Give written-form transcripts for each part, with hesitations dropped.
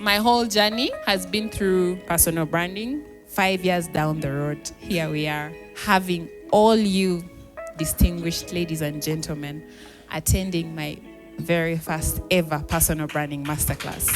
My whole journey has been through personal branding. 5 years down the road, here we are, having all you distinguished ladies and gentlemen attending my very first ever Personal Branding Masterclass.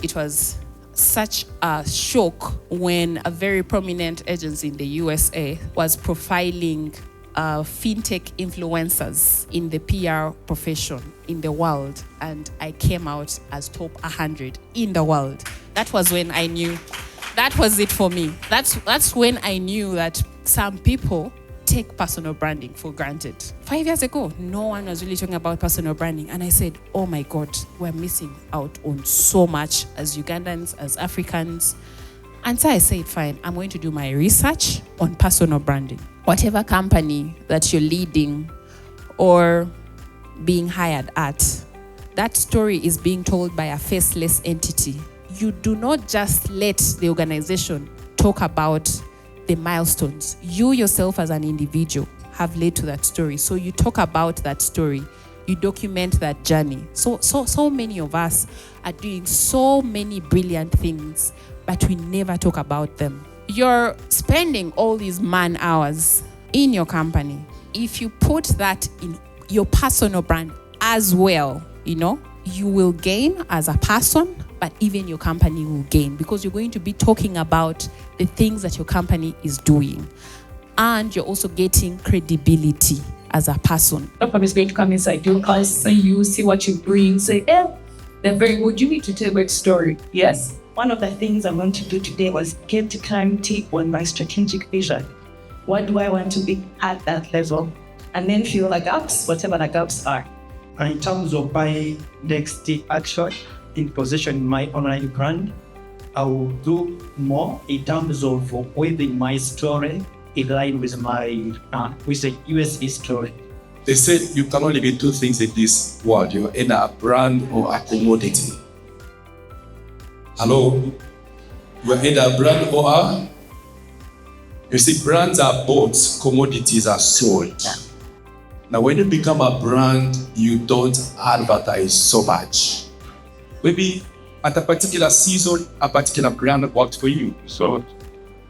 It was such a shock when a very prominent agency in the USA was profiling fintech influencers in the PR profession in the world, and I came out as top 100 in the world. That was when I knew that was it for me. That's when I knew that some people take personal branding for granted. 5 years ago, no one was really talking about personal branding, and I said, oh my God, we're missing out on so much as Ugandans, as Africans. And so I said, fine, I'm going to do my research on personal branding. Whatever company that you're leading or being hired at, that story is being told by a faceless entity. You do not just let the organization talk about the milestones. You yourself as an individual have led to that story. So you talk about that story. You document that journey. So many of us are doing so many brilliant things, but we never talk about them. You're spending all these man hours in your company. If you put that in your personal brand as well, you will gain as a person, but even your company will gain because you're going to be talking about the things that your company is doing. And you're also getting credibility as a person. Someone is going to come inside your class and you see what you bring, say, they're very good. You need to tell a great story. Yes. One of the things I want to do today was get clarity on my strategic vision. What do I want to be at that level? And then fill the gaps, whatever the gaps are. And in terms of my next action in positioning my online brand, I will do more in terms of weaving my story in line with the USA story. They said you can only be two things in this world. You're either a brand or a commodity. Hello? You're either a brand or a... You see, brands are bought, commodities are sold. Now, when you become a brand, you don't advertise so much. Maybe at a particular season, a particular brand worked for you.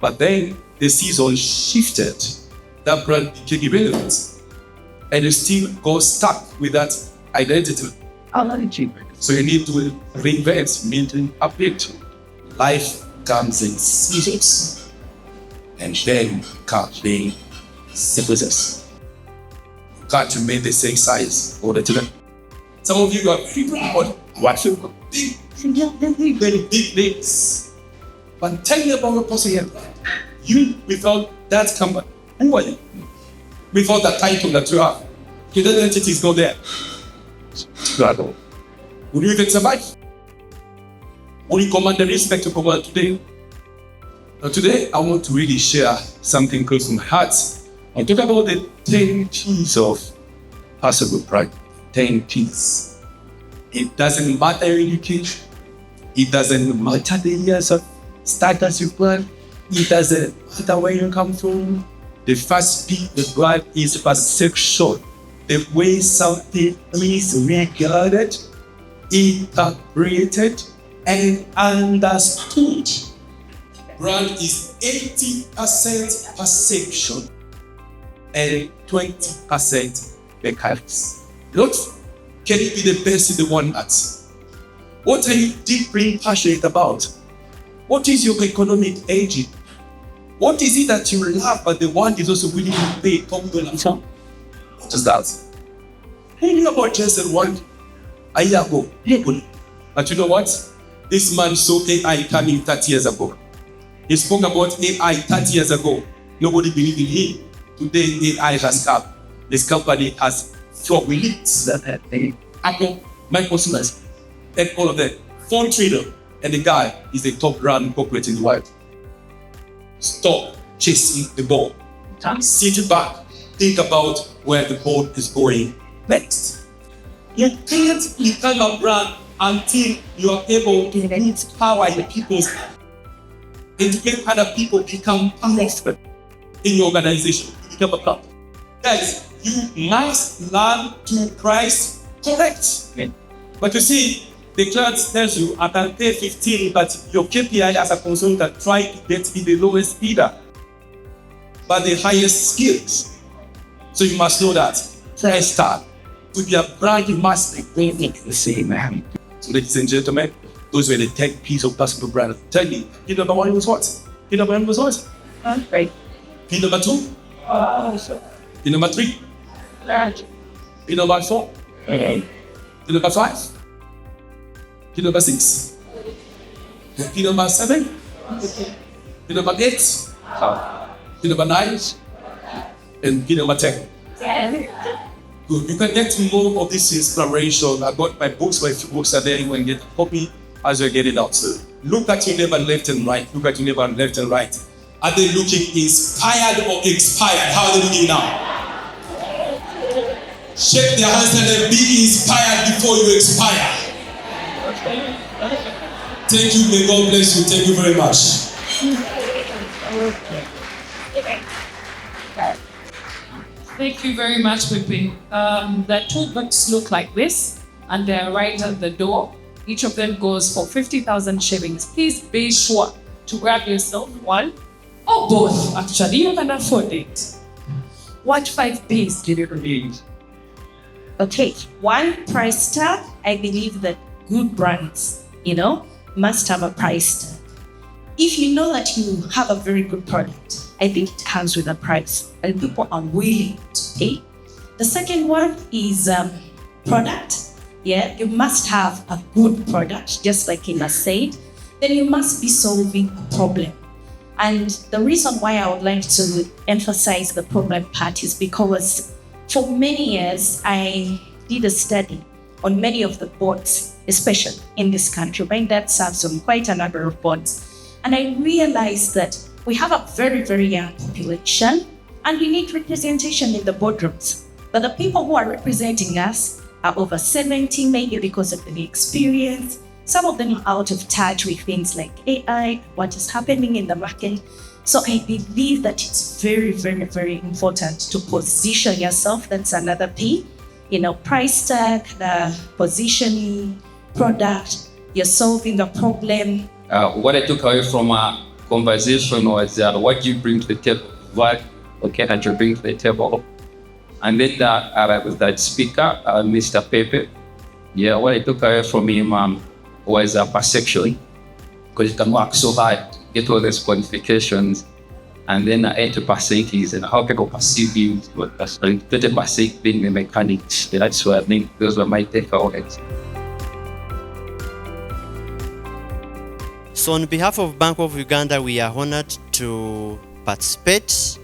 But then the season shifted. That brand became irrelevant. And you still go stuck with that identity. So you need to reinvent, maintain, update. Life comes in seasons. And then can't be sequences. You can't remain the same size all the time. Some of you are very proud. Watching very big things. But tell me about what person here. You, without that company, who are you? Without that title that you have, your identity is not there. Would you even survive? Will you command the respect of God today? Now today, I want to really share something close to my heart. I'll talk about the 10 P's of personal brand. 10 P's. It doesn't matter your education. It doesn't matter the years of status you plan. It doesn't matter where you come from. The first P, the brand, is perception. The way something is regarded, interpreted, and understood. Brand is 80% perception and 20% mechanics. Not can you be the best in the one at? What are you deeply passionate about? What is your economic aging? What is it that you love but the one is also willing to pay top dollar? What is that? I knew about just one a year ago. But you know what? This man saw AI coming 30 years ago. He spoke about AI 30 years ago. Nobody believed in him. Today AI has come. This company has 4 millions. Apple, Microsoft, and all of them. Phone trader. And the guy is the top brand corporate in the world. Stop chasing the ball. Sit back. Think about where the ball is going next. You can't become a brand until you are able to empower your people and to make other people become an expert in your organization. Become a brand. Guys, you must learn to price Correct. But you see, the client tells you, I can pay 15, but your KPI as a consultant try to get in the lowest bidder, but the highest skills. So you must know that. First start with your brand, you must be the same, man. So ladies and gentlemen, those were the 10 pieces of personal brand. Tell me, P number 1 was what? P number 1 was what? Right. P number 2? P number 3? P number 4? P number 5? P number 6? P number 7? P number 8? P number 9? And P number 10. Good. You can get more of this inspiration. I got my books, my few books are there. You can get a copy as you're getting out. So look at your neighbor left and right. Look at your neighbor left and right. Are they looking inspired or expired? How are they looking now? Shake their hands and then be inspired before you expire. Thank you. May God bless you. Thank you very much. Thank you very much, Pepe. The two books look like this, and they're right at the door. Each of them goes for 50,000 shillings. Please be sure to grab yourself one or both. Actually, you can afford it. What 5 P's did you read? Okay, one price tag. I believe that good brands, must have a price tag. If you know that you have a very good product, I think it comes with a price, and people are willing to pay. The second one is product. Yeah, you must have a good product, just like Ina said. Then you must be solving a problem. And the reason why I would like to emphasize the problem part is because for many years, I did a study on many of the boards, especially in this country. My dad serves on quite a number of boards. And I realized that we have a very, very young population and we need representation in the boardrooms. But the people who are representing us are over 70, maybe because of the experience. Some of them are out of touch with things like AI, what is happening in the market. So I believe that it's very, very, very important to position yourself. That's another P. Price tag, the positioning, product, you're solving a problem. What I took away from a conversation was what you bring to the table, what that you bring to the table. And then with that speaker, Mr. Pepe, what I took away from him was perception, because you can work so hard to get all these qualifications, and then 80% is how people perceive you, 20% being the mechanics. That's what I think those were my takeaways. So on behalf of Bank of Uganda, we are honored to participate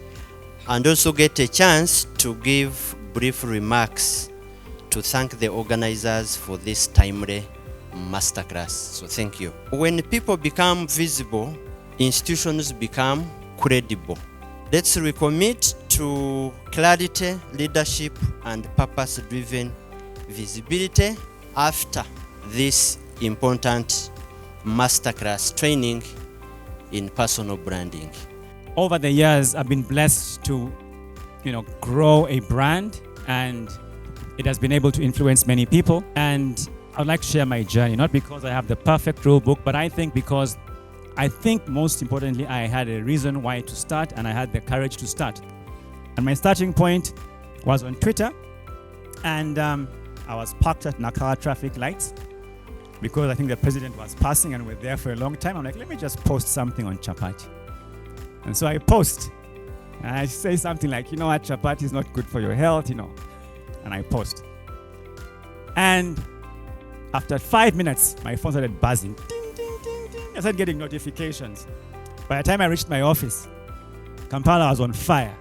and also get a chance to give brief remarks to thank the organizers for this timely masterclass. So thank you. When people become visible, institutions become credible. Let's recommit to clarity, leadership, and purpose-driven visibility after this important masterclass training in personal branding. Over the years, I've been blessed to, grow a brand, and it has been able to influence many people. And I'd like to share my journey, not because I have the perfect rule book, but I think because most importantly, I had a reason why to start, and I had the courage to start. And my starting point was on Twitter, and I was parked at Nakala traffic lights because I think the president was passing and we're there for a long time. I'm like, let me just post something on chapati. And so I post. And I say something like, what, chapati is not good for your health, And I post. And after 5 minutes, my phone started buzzing. Ding, ding, ding, ding. I started getting notifications. By the time I reached my office, Kampala was on fire.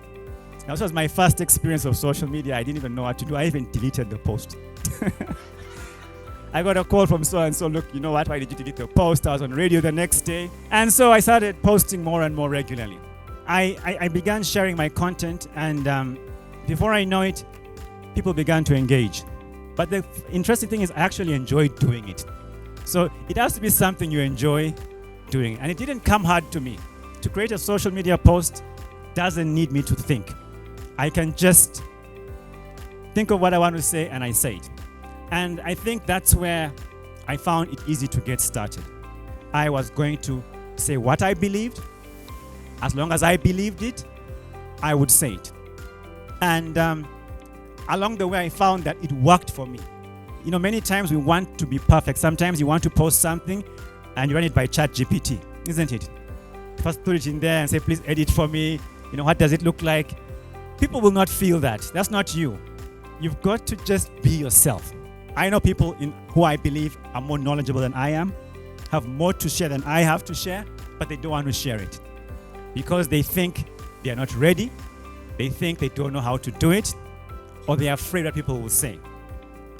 Now, this was my first experience of social media. I didn't even know what to do. I even deleted the post. I got a call from so-and-so, look, you know what, why did you delete the post? I was on radio the next day. And so I started posting more and more regularly. I began sharing my content, and before I know it, people began to engage. But the interesting thing is I actually enjoyed doing it. So it has to be something you enjoy doing. And it didn't come hard to me. To create a social media post doesn't need me to think. I can just think of what I want to say and I say it. And I think that's where I found it easy to get started. I was going to say what I believed. As long as I believed it, I would say it. And along the way, I found that it worked for me. You know, many times we want to be perfect. Sometimes you want to post something and you run it by ChatGPT, isn't it? First put it in there and say, please edit for me. You know, what does it look like? People will not feel that. That's not you. You've got to just be yourself. I know people who I believe are more knowledgeable than I am, have more to share than I have to share, but they don't want to share it because they think they are not ready, they think they don't know how to do it, or they are afraid what people will say.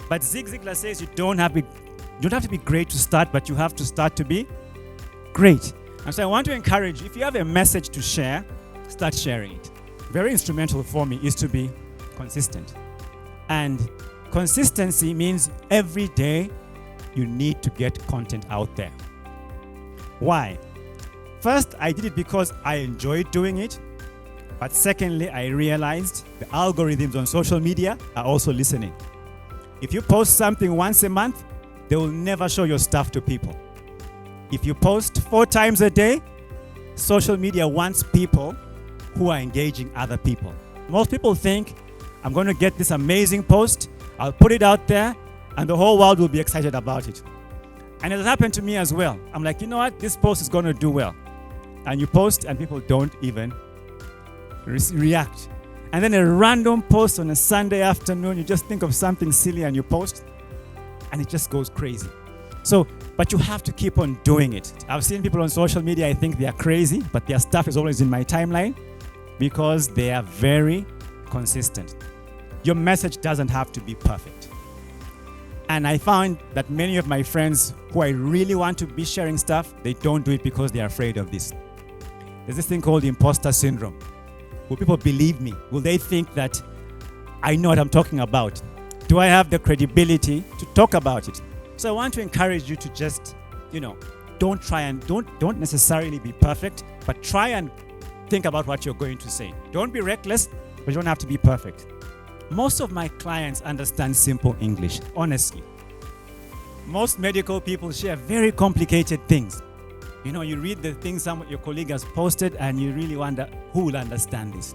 But Zig Ziglar says you don't have to be great to start, but you have to start to be great. And so I want to encourage you, if you have a message to share, start sharing it. Very instrumental for me is to be consistent. And consistency means every day you need to get content out there. Why? First, I did it because I enjoyed doing it. But secondly, I realized the algorithms on social media are also listening. If you post something once a month, they will never show your stuff to people. If you post 4 times a day, social media wants people who are engaging other people. Most people think, I'm going to get this amazing post, I'll put it out there, and the whole world will be excited about it. And it has happened to me as well. I'm like, you know what? This post is going to do well. And you post and people don't even react. And then a random post on a Sunday afternoon, you just think of something silly and you post, and it just goes crazy. So, but you have to keep on doing it. I've seen people on social media, I think they are crazy, but their stuff is always in my timeline because they are very consistent. Your message doesn't have to be perfect. And I found that many of my friends who I really want to be sharing stuff, they don't do it because they are afraid of this. There's this thing called imposter syndrome. Will people believe me? Will they think that I know what I'm talking about? Do I have the credibility to talk about it? So I want to encourage you to just, don't necessarily be perfect, but try and think about what you're going to say. Don't be reckless, but you don't have to be perfect. Most of my clients understand simple English, honestly. Most medical people share very complicated things. You know, you read the things your colleague has posted and you really wonder who will understand this.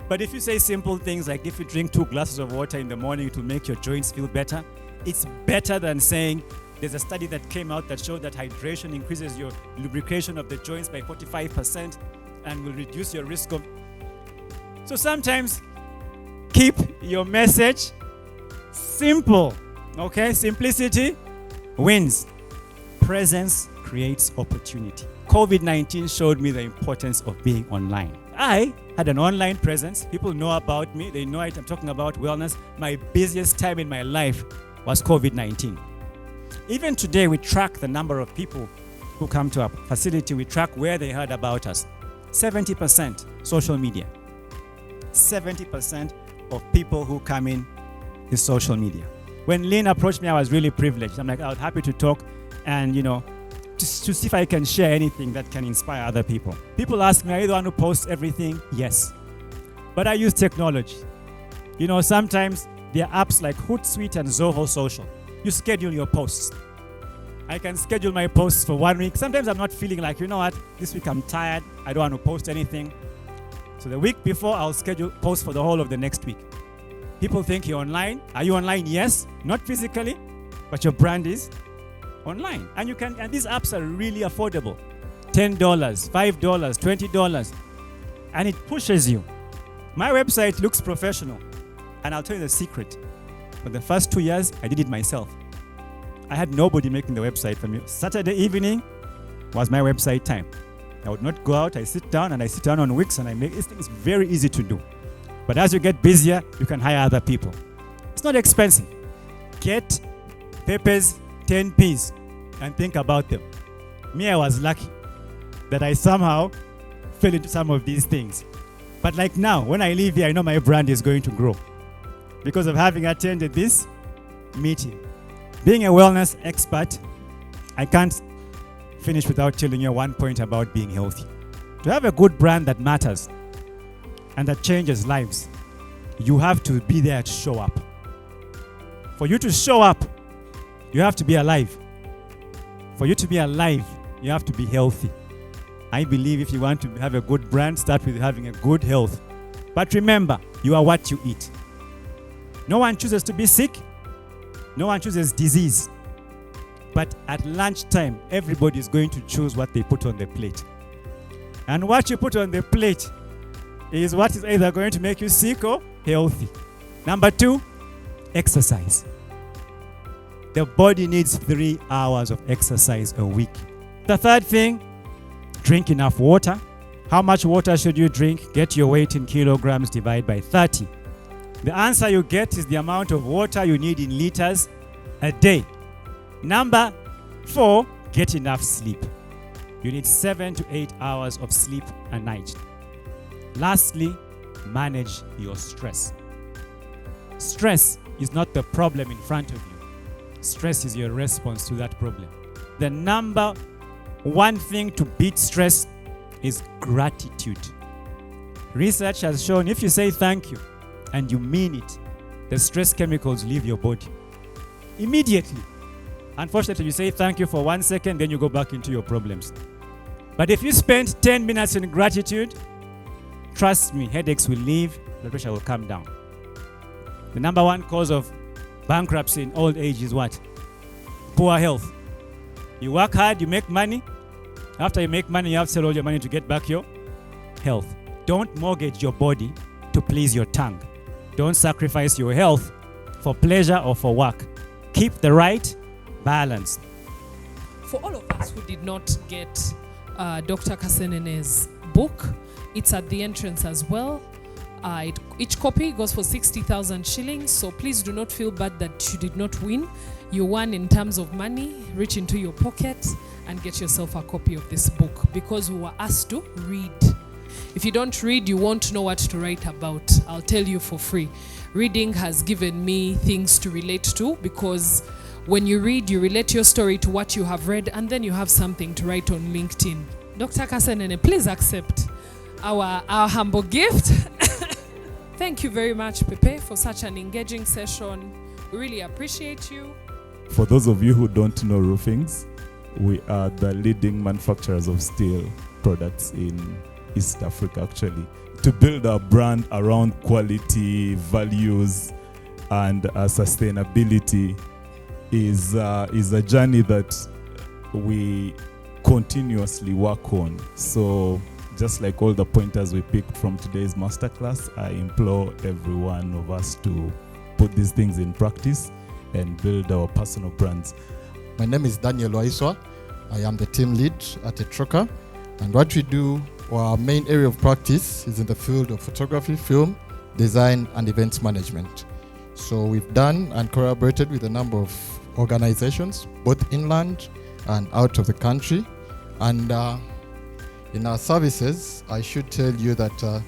But if you say simple things like if you drink 2 glasses of water in the morning, it will make your joints feel better. It's better than saying there's a study that came out that showed that hydration increases your lubrication of the joints by 45% and will reduce your risk of... So sometimes keep your message simple, okay? Simplicity wins. Presence creates opportunity. COVID-19 showed me the importance of being online. I had an online presence. People know about me. They know it. I'm talking about wellness. My busiest time in my life was COVID-19. Even today, we track the number of people who come to our facility. We track where they heard about us. 70% social media. 70% of people who come in is social media. When Lynn approached me, I was really privileged. I'm like, I was happy to talk and, just to see if I can share anything that can inspire other people. People ask me, are you the one who posts everything? Yes. But I use technology. Sometimes there are apps like Hootsuite and Zoho Social. You schedule your posts. I can schedule my posts for 1 week. Sometimes I'm not feeling like, this week I'm tired. I don't want to post anything. So the week before, I'll schedule posts for the whole of the next week. People think you're online. Are you online? Yes. Not physically, but your brand is online. And these apps are really affordable. $10, $5, $20. And it pushes you. My website looks professional. And I'll tell you the secret. For the first 2 years, I did it myself. I had nobody making the website for me. Saturday evening was my website time. I would not go out. I sit down on Wix and I make it. It's very easy to do. But as you get busier, you can hire other people. It's not expensive. Get Pepe's 10 P's and think about them. Me, I was lucky that I somehow fell into some of these things. But like now, when I leave here, I know my brand is going to grow because of having attended this meeting. Being a wellness expert, I can't finish without telling you one point about being healthy. To have a good brand that matters and that changes lives, you have to be there to show up. For you to show up, you have to be alive. For you to be alive, you have to be healthy. I believe if you want to have a good brand, start with having a good health. But remember, you are what you eat. No one chooses to be sick. No one chooses disease. But at lunchtime, everybody is going to choose what they put on the plate. And what you put on the plate is what is either going to make you sick or healthy. Number 2, exercise. The body needs 3 hours of exercise a week. The third thing, drink enough water. How much water should you drink? Get your weight in kilograms, divide by 30. The answer you get is the amount of water you need in liters a day. Number 4, get enough sleep. You need 7 to 8 hours of sleep a night. Lastly, manage your stress. Stress is not the problem in front of you. Stress is your response to that problem. The number 1 thing to beat stress is gratitude. Research has shown if you say thank you and you mean it, the stress chemicals leave your body immediately. Unfortunately, you say thank you for 1 second, then you go back into your problems. But if you spend 10 minutes in gratitude, trust me, headaches will leave, blood pressure will come down. The number 1 cause of bankruptcy in old age is what? Poor health. You work hard, you make money. After you make money, you have to sell all your money to get back your health. Don't mortgage your body to please your tongue. Don't sacrifice your health for pleasure or for work. Keep the right balance. For all of us who did not get Dr. Kasenene's book, it's at the entrance as well. Each copy goes for 60,000 shillings, so please do not feel bad that you did not win. You won in terms of money. Reach into your pocket and get yourself a copy of this book, because we were asked to read. If you don't read, you won't know what to write about. I'll tell you for free. Reading has given me things to relate to, because when you read, you relate your story to what you have read, and then you have something to write on LinkedIn. Dr. Kasenene, please accept our humble gift. Thank you very much, Pepe, for such an engaging session. We really appreciate you. For those of you who don't know Roofings, we are the leading manufacturers of steel products in East Africa, actually. To build our brand around quality, values, and sustainability is a journey that we continuously work on. So just like all the pointers we picked from today's masterclass, I implore every one of us to put these things in practice and build our personal brands. My name is Daniel Waiswa. I am the team lead at Etroka, and what we do, our main area of practice is in the field of photography, film, design, and events management. So we've done and collaborated with a number of organizations, both inland and out of the country. And in our services, I should tell you that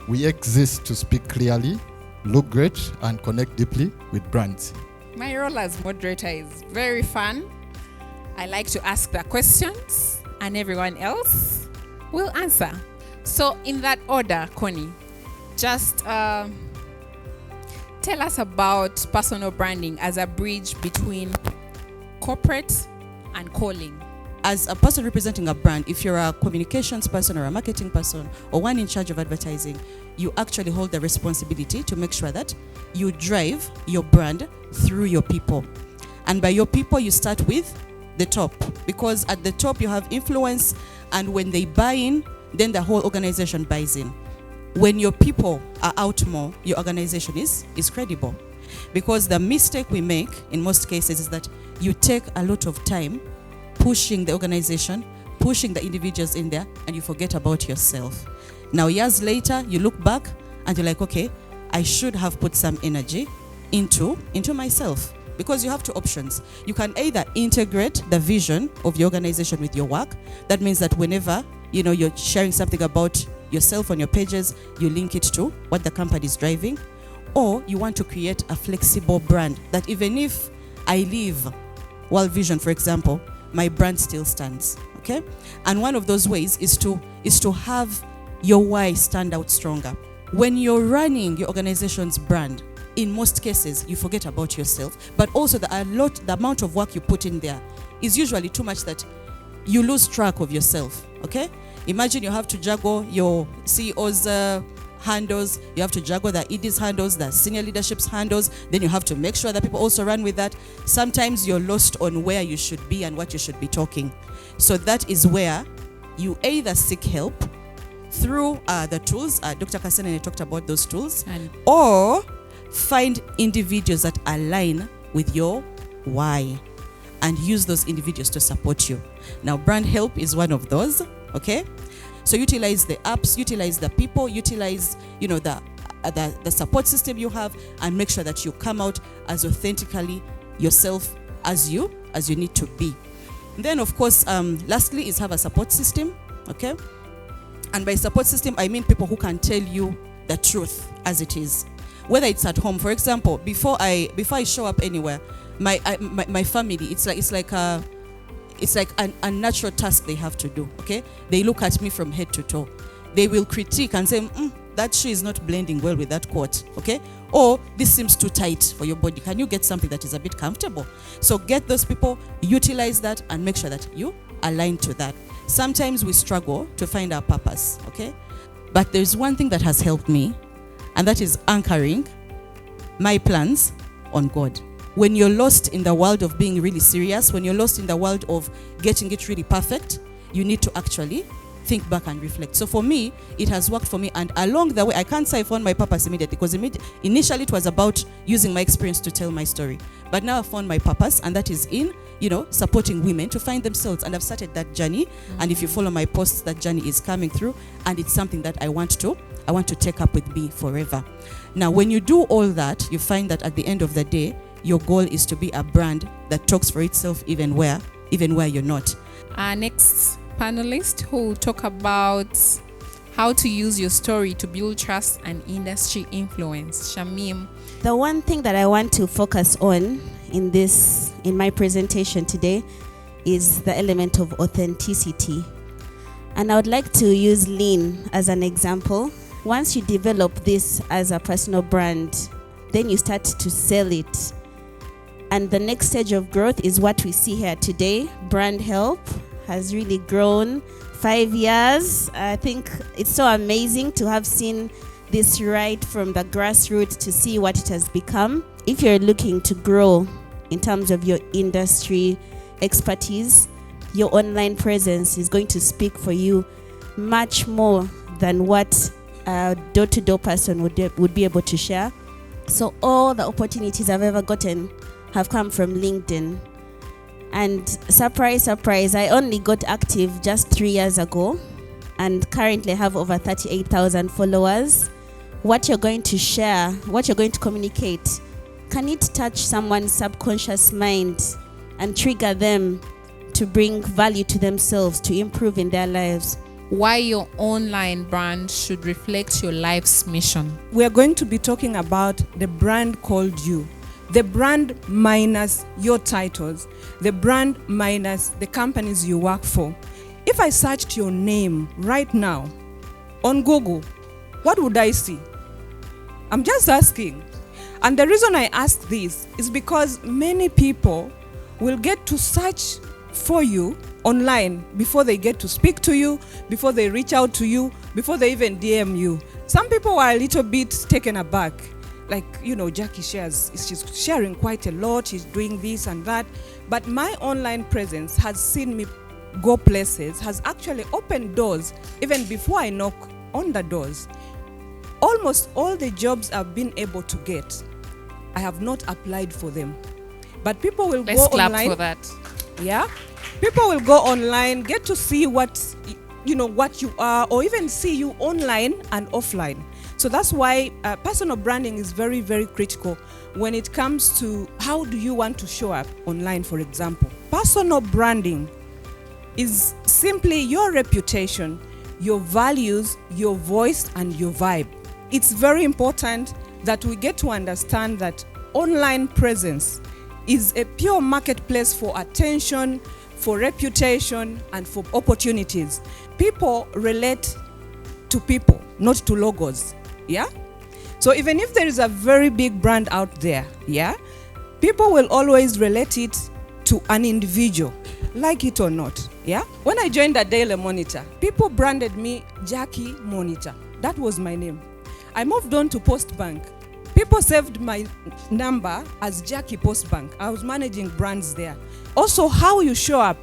we exist to speak clearly, look great, and connect deeply with brands. My role as moderator is very fun. I like to ask the questions and everyone else will answer. So in that order, Connie, just tell us about personal branding as a bridge between corporate and calling. As a person representing a brand, if you're a communications person or a marketing person or one in charge of advertising, you actually hold the responsibility to make sure that you drive your brand through your people. And by your people, you start with the top, because at the top you have influence, and when they buy in, then the whole organization buys in. When your people are out more, your organization is credible. Because the mistake we make in most cases is that you take a lot of time pushing the organization, pushing the individuals in there, and you forget about yourself. Now, years later, you look back and you're like, okay, I should have put some energy into myself. Because you have two options. You can either integrate the vision of your organization with your work. That means that whenever you're sharing something about yourself on your pages, you link it to what the company is driving. Or you want to create a flexible brand that even if I leave World Vision, for example, my brand still stands. Okay? And one of those ways is to have your why stand out stronger. When you're running your organization's brand, in most cases, you forget about yourself, but also the amount of work you put in there is usually too much that you lose track of yourself, okay? Imagine you have to juggle your CEO's handles, you have to juggle the ED's handles, the senior leadership's handles, then you have to make sure that people also run with that. Sometimes you're lost on where you should be and what you should be talking. So that is where you either seek help through the tools, Dr. Kasenene talked about those tools, or find individuals that align with your why and use those individuals to support you. Now, brand help is one of those, okay? So utilize the apps, utilize the people, utilize, the support system you have, and make sure that you come out as authentically yourself as you need to be. And then, of course, lastly is have a support system, okay? And by support system, I mean people who can tell you the truth as it is. Whether it's at home, for example, before I show up anywhere, my family, it's like a natural task they have to do, okay? They look at me from head to toe. They will critique and say, that shoe is not blending well with that coat, okay? Or this seems too tight for your body. Can you get something that is a bit comfortable? So get those people, utilize that, and make sure that you align to that. Sometimes we struggle to find our purpose, okay? But there's one thing that has helped me, and that is anchoring my plans on God. When you're lost in the world of being really serious, when you're lost in the world of getting it really perfect, you need to actually think back and reflect. So for me, it has worked for me, and along the way, I can't say I found my purpose immediately, because initially it was about using my experience to tell my story. But now I found my purpose, and that is in, supporting women to find themselves. And I've started that journey. And if you follow my posts, that journey is coming through, and it's something that I want to take up with me forever. Now, when you do all that, you find that at the end of the day, your goal is to be a brand that talks for itself even where you're not. Our next panelist who will talk about how to use your story to build trust and industry influence. Shamim. The one thing that I want to focus on in my presentation today is the element of authenticity. And I would like to use lean as an example. Once you develop this as a personal brand, then you start to sell it. And the next stage of growth is what we see here today. Brand Help has really grown 5 years. I think it's so amazing to have seen this right from the grassroots to see what it has become. If you're looking to grow in terms of your industry expertise, your online presence is going to speak for you much more than what a door-to-door person would be able to share. So all the opportunities I've ever gotten have come from LinkedIn. And surprise, surprise, I only got active just 3 years ago and currently have over 38,000 followers. What you're going to share, what you're going to communicate, can it touch someone's subconscious mind and trigger them to bring value to themselves, to improve in their lives? Why your online brand should reflect your life's mission. We are going to be talking about the brand called you. The brand minus your titles. The brand minus the companies you work for. If I searched your name right now on Google, what would I see? I'm just asking. And the reason I ask this is because many people will get to search for you online before they get to speak to you, before they reach out to you, before they even DM you. Some people are a little bit taken aback. Like, Jackie she's sharing quite a lot, she's doing this and that. But my online presence has seen me go places, has actually opened doors even before I knock on the doors. Almost all the jobs I've been able to get, I have not applied for them. But people will Let's go clap online. for that. Yeah. People will go online, get to see what you are, or even see you online and offline. So that's why personal branding is very, very critical when it comes to how do you want to show up online, for example. Personal branding is simply your reputation, your values, your voice, and your vibe. It's very important that we get to understand that online presence is a pure marketplace for attention, for reputation, and for opportunities. People relate to people, not to logos. Yeah? So even if there is a very big brand out there, yeah, people will always relate it to an individual, like it or not, yeah. When I joined the Daily Monitor, people branded me Jackie Monitor. That was my name. I moved on to Postbank. People saved my number as Jackie Postbank. I was managing brands there. Also, how you show up,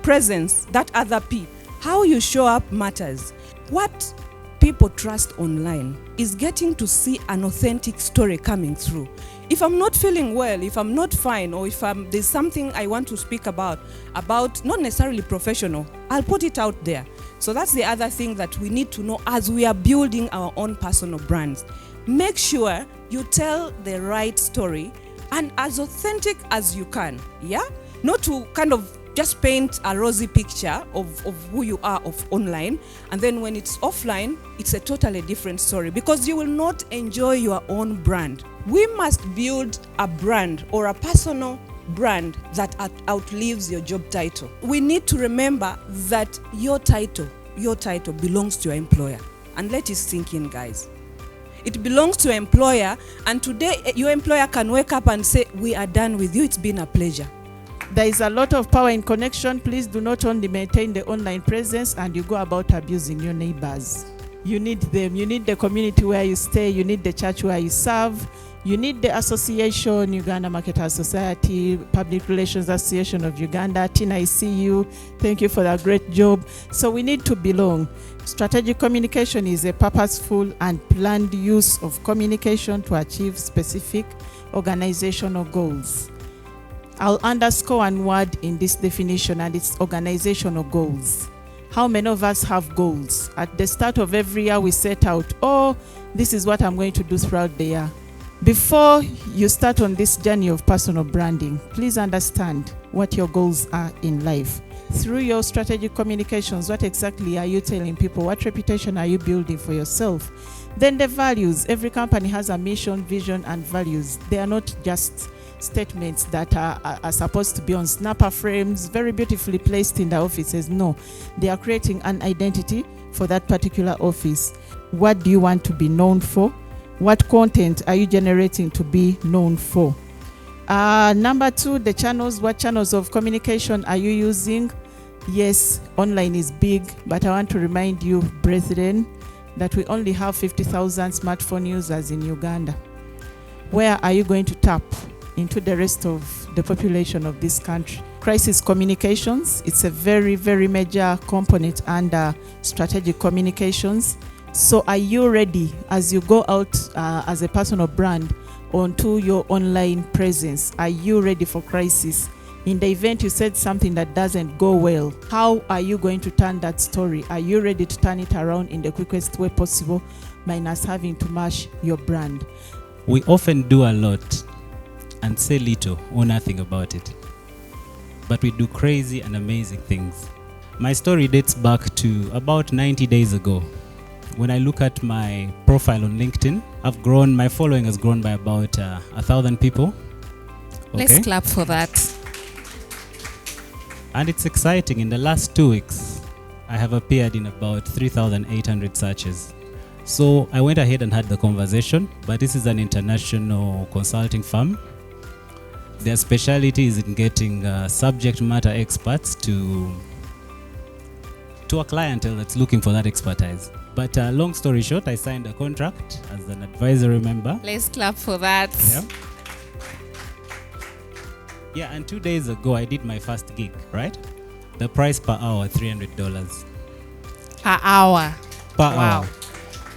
presence, that other P, how you show up matters. What people trust online is getting to see an authentic story coming through. If I'm not feeling well, if I'm not fine, or if there's something I want to speak about not necessarily professional, I'll put it out there. So that's the other thing that we need to know as we are building our own personal brands. Make sure you tell the right story and as authentic as you can, yeah? Not to kind of just paint a rosy picture of who you are online, and then when it's offline, it's a totally different story because you will not enjoy your own brand. We must build a brand or a personal brand that outlives your job title. We need to remember that your title belongs to your employer. And let it sink in, guys. It belongs to your employer, and today your employer can wake up and say, we are done with you, it's been a pleasure. There is a lot of power in connection. Please do not only maintain the online presence and you go about abusing your neighbors. You need them. You need the community where you stay. You need the church where you serve. You need the association, Uganda Marketers Society, Public Relations Association of Uganda. Tina, I see you. Thank you for that great job. So we need to belong. Strategic communication is a purposeful and planned use of communication to achieve specific organizational goals. I'll underscore one word in this definition, and it's organizational goals. How many of us have goals? At the start of every year, we set out, this is what I'm going to do throughout the year. Before you start on this journey of personal branding, please understand what your goals are in life. Through your strategic communications, what exactly are you telling people? What reputation are you building for yourself? Then the values. Every company has a mission, vision, and values. They are not just statements that are supposed to be on snapper frames, very beautifully placed in the offices. No, they are creating an identity for that particular office. What do you want to be known for? What content are you generating to be known for? Number 2, the channels. What channels of communication are you using? Yes, online is big, but I want to remind you, brethren, that we only have 50,000 smartphone users in Uganda. Where are you going to tap into the rest of the population of this country? Crisis communications, it's a very, very major component under strategic communications. So are you ready as you go out as a personal brand onto your online presence? Are you ready for crisis? In the event you said something that doesn't go well, how are you going to turn that story? Are you ready to turn it around in the quickest way possible, minus having to mash your brand? We often do a lot and say little or nothing about it, but we do crazy and amazing things. My story dates back to about 90 days ago. When I look at my profile on LinkedIn, my following has grown by about 1,000 people. Okay? Let's clap for that. And it's exciting. In the last 2 weeks, I have appeared in about 3,800 searches. So I went ahead and had the conversation, but this is an international consulting firm. Their specialty is in getting subject matter experts to a clientele that's looking for that expertise. But long story short, I signed a contract as an advisory member. Let's clap for that. Yeah, and 2 days ago, I did my first gig, right? The price per hour, $300. Per hour. Per hour.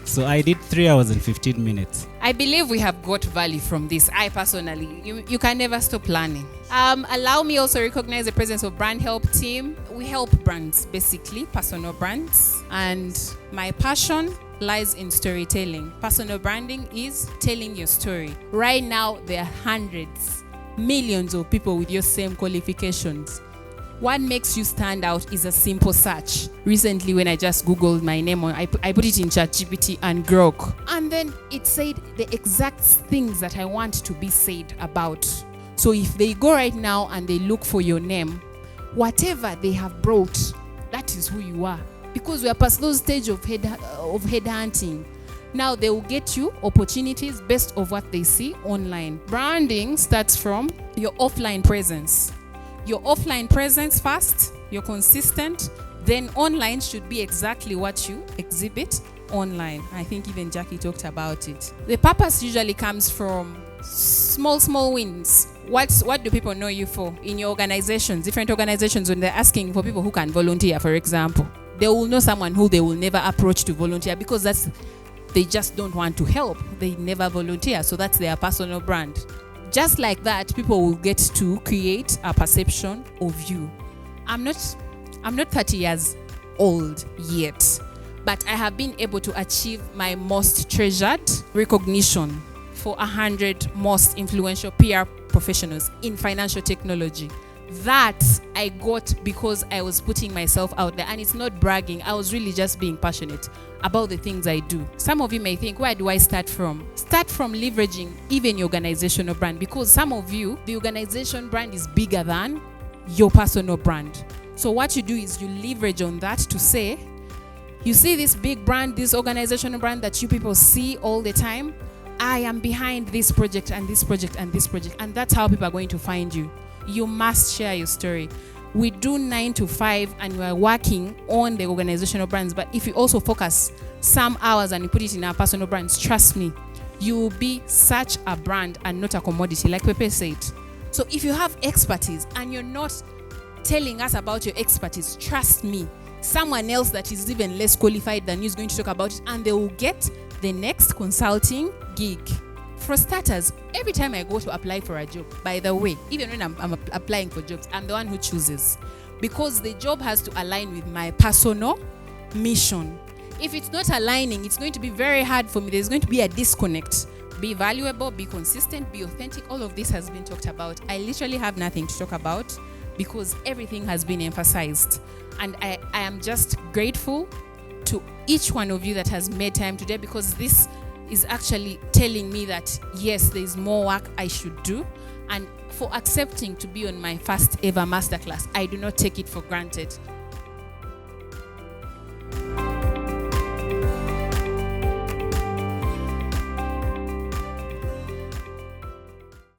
So I did 3 hours and 15 minutes. I believe we have got value from this. I personally, you can never stop learning. Allow me also recognize the presence of Brand Help team. We help brands, basically, personal brands. And my passion lies in storytelling. Personal branding is telling your story. Right now, there are hundreds, millions of people with your same qualifications. What makes you stand out is a simple search. Recently, when I just Googled my name, I put it in ChatGPT and Grok. And then it said the exact things that I want to be said about. So if they go right now and they look for your name, whatever they have brought, that is who you are. Because we are past those stage of head hunting. Now they will get you opportunities based on what they see online. Branding starts from your offline presence. Your offline presence first, you're consistent, then online should be exactly what you exhibit online. I think even Jackie talked about it. The purpose usually comes from small wins. What do people know you for in your organizations? Different organizations, when they're asking for people who can volunteer, for example, they will know someone who they will never approach to volunteer because they just don't want to help. They never volunteer, so that's their personal brand. Just like that, people will get to create a perception of you. I'm not 30 years old yet, but I have been able to achieve my most treasured recognition for 100 most influential PR professionals in financial technology. That I got because I was putting myself out there, and it's not bragging. I was really just being passionate about the things I do. Some of you may think, where do I start from? Start from leveraging even your organizational brand, because some of you, the organization brand is bigger than your personal brand. So what you do is you leverage on that to say, you see this big brand, this organizational brand that you people see all the time, I am behind this project and this project and this project, and that's how people are going to find you. You must share your story. We do 9 to 5 and we are working on the organizational brands, but if you also focus some hours and you put it in our personal brands, trust me, you will be such a brand and not a commodity, like Pepe said. So if you have expertise and you're not telling us about your expertise, trust me, someone else that is even less qualified than you is going to talk about it, and they will get the next consulting gig. For starters, every time I go to apply for a job, by the way, even when I'm applying for jobs, I'm the one who chooses, because the job has to align with my personal mission. If it's not aligning, it's going to be very hard for me. There's going to be a disconnect. Be valuable, be consistent, be authentic. All of this has been talked about. I literally have nothing to talk about because everything has been emphasized. And I am just grateful to each one of you that has made time today, because this is actually telling me that yes, there's more work I should do, and for accepting to be on my first ever masterclass. I do not take it for granted.